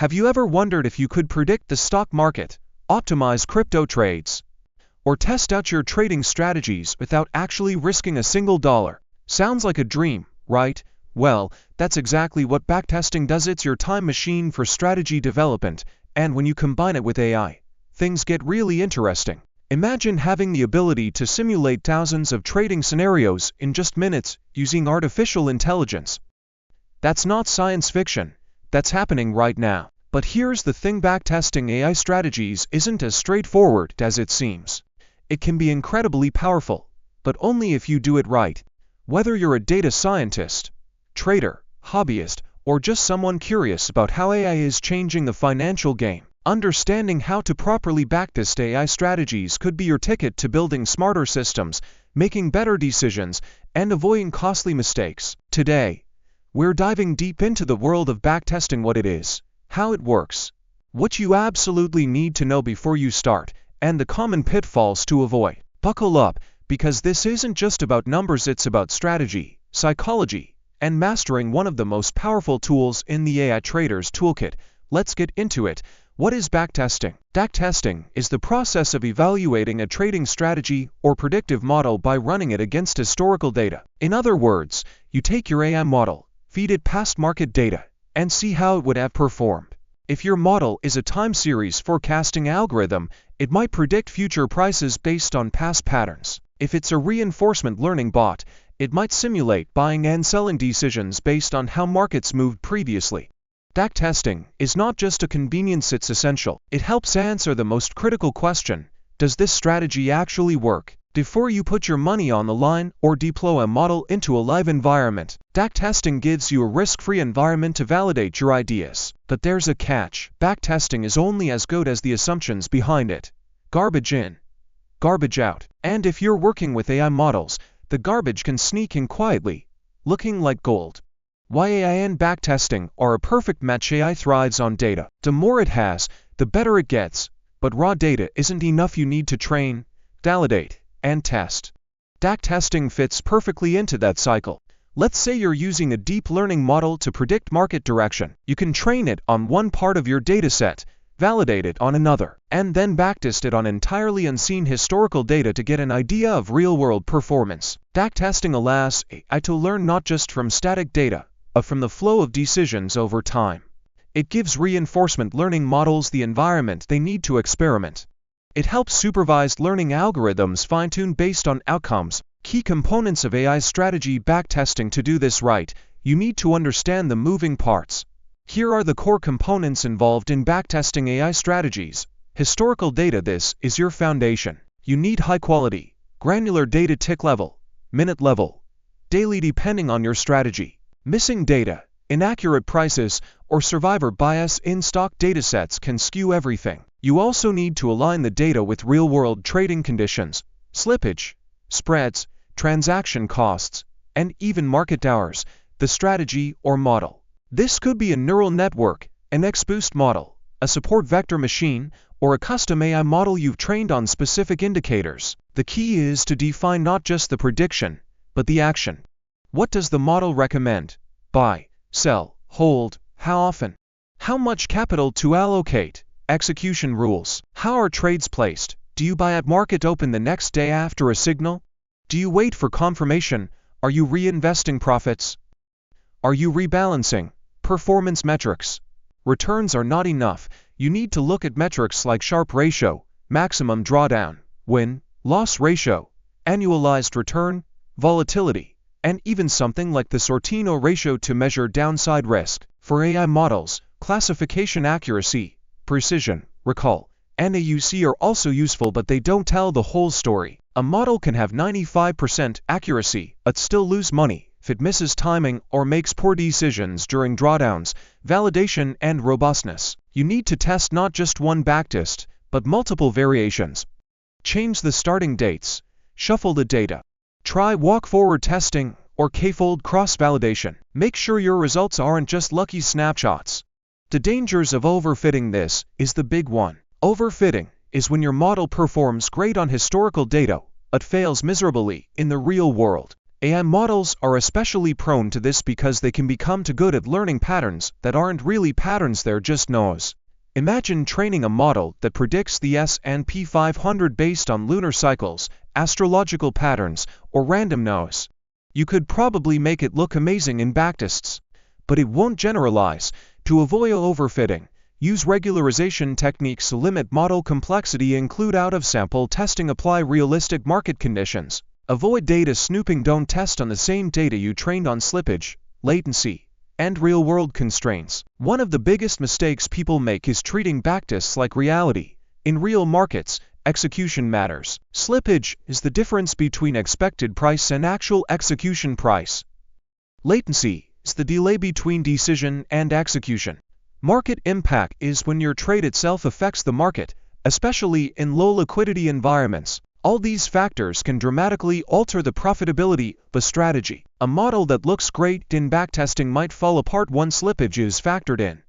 Have you ever wondered if you could predict the stock market, optimize crypto trades, or test out your trading strategies without actually risking a single dollar? Sounds like a dream, right? Well, that's exactly what backtesting does. It's your time machine for strategy development, and when you combine it with AI, things get really interesting. Imagine having the ability to simulate thousands of trading scenarios in just minutes using artificial intelligence. That's not science fiction. That's happening right now. But here's the thing: backtesting AI strategies isn't as straightforward as it seems. It can be incredibly powerful, but only if you do it right. Whether you're a data scientist, trader, hobbyist, or just someone curious about how AI is changing the financial game, understanding how to properly backtest AI strategies could be your ticket to building smarter systems, making better decisions, and avoiding costly mistakes. Today, we're diving deep into the world of backtesting: what it is, how it works, what you absolutely need to know before you start, and the common pitfalls to avoid. Buckle up, because this isn't just about numbers, it's about strategy, psychology, and mastering one of the most powerful tools in the AI trader's toolkit. Let's get into it. What is backtesting? Backtesting is the process of evaluating a trading strategy or predictive model by running it against historical data. In other words, you take your AI model, feed it past market data, and see how it would have performed. If your model is a time series forecasting algorithm, it might predict future prices based on past patterns. If it's a reinforcement learning bot, it might simulate buying and selling decisions based on how markets moved previously. Backtesting is not just a convenience, it's essential. It helps answer the most critical question: does this strategy actually work? Before you put your money on the line or deploy a model into a live environment, backtesting gives you a risk-free environment to validate your ideas. But there's a catch: backtesting is only as good as the assumptions behind it. Garbage in, garbage out. And if you're working with AI models, the garbage can sneak in quietly, looking like gold. Why AI and backtesting are a perfect match. AI thrives on data. The more it has, the better it gets. But raw data isn't enough. You need to train, validate, and test. Backtesting fits perfectly into that cycle. Let's say you're using a deep learning model to predict market direction. You can train it on one part of your dataset, validate it on another, and then backtest it on entirely unseen historical data to get an idea of real-world performance. Backtesting allows AI to learn not just from static data, but from the flow of decisions over time. It gives reinforcement learning models the environment they need to experiment. It helps supervised learning algorithms fine-tune based on outcomes. Key components of AI strategy backtesting. To do this right, you need to understand the moving parts. Here are the core components involved in backtesting AI strategies. Historical data. This is your foundation. You need high-quality, granular data, tick level, minute level, daily, depending on your strategy. Missing data, inaccurate prices, or survivor bias in stock datasets can skew everything. You also need to align the data with real-world trading conditions, slippage, spreads, transaction costs, and even market hours, the strategy or model. This could be a neural network, an XBoost model, a support vector machine, or a custom AI model you've trained on specific indicators. The key is to define not just the prediction, but the action. What does the model recommend? Buy, sell, hold, how often? How much capital to allocate? Execution rules. How are trades placed? Do you buy at market open the next day after a signal? Do you wait for confirmation? Are you reinvesting profits? Are you rebalancing? Performance metrics. Returns are not enough. You need to look at metrics like Sharpe ratio, maximum drawdown, win-loss ratio, annualized return, volatility, and even something like the Sortino ratio to measure downside risk. For AI models, classification accuracy, precision, recall, and AUC are also useful, but they don't tell the whole story. A model can have 95% accuracy, but still lose money if it misses timing or makes poor decisions during drawdowns. Validation and robustness. You need to test not just one backtest, but multiple variations. Change the starting dates, shuffle the data. Try walk-forward testing or k-fold cross-validation. Make sure your results aren't just lucky snapshots. The dangers of overfitting. This is the big one. Overfitting is when your model performs great on historical data, but fails miserably in the real world. AI models are especially prone to this because they can become too good at learning patterns that aren't really patterns, they're just noise. Imagine training a model that predicts the S&P 500 based on lunar cycles, astrological patterns, or random noise. You could probably make it look amazing in backtests, but it won't generalize. To avoid overfitting, use regularization techniques to limit model complexity, include out-of-sample testing, apply realistic market conditions. Avoid data snooping, don't test on the same data you trained on slippage, latency, and real-world constraints. One of the biggest mistakes people make is treating backtests like reality. In real markets, execution matters. Slippage is the difference between expected price and actual execution price. Latency is the delay between decision and execution. Market impact is when your trade itself affects the market, especially in low liquidity environments. All these factors can dramatically alter the profitability of a strategy. A model that looks great in backtesting might fall apart once slippage is factored in.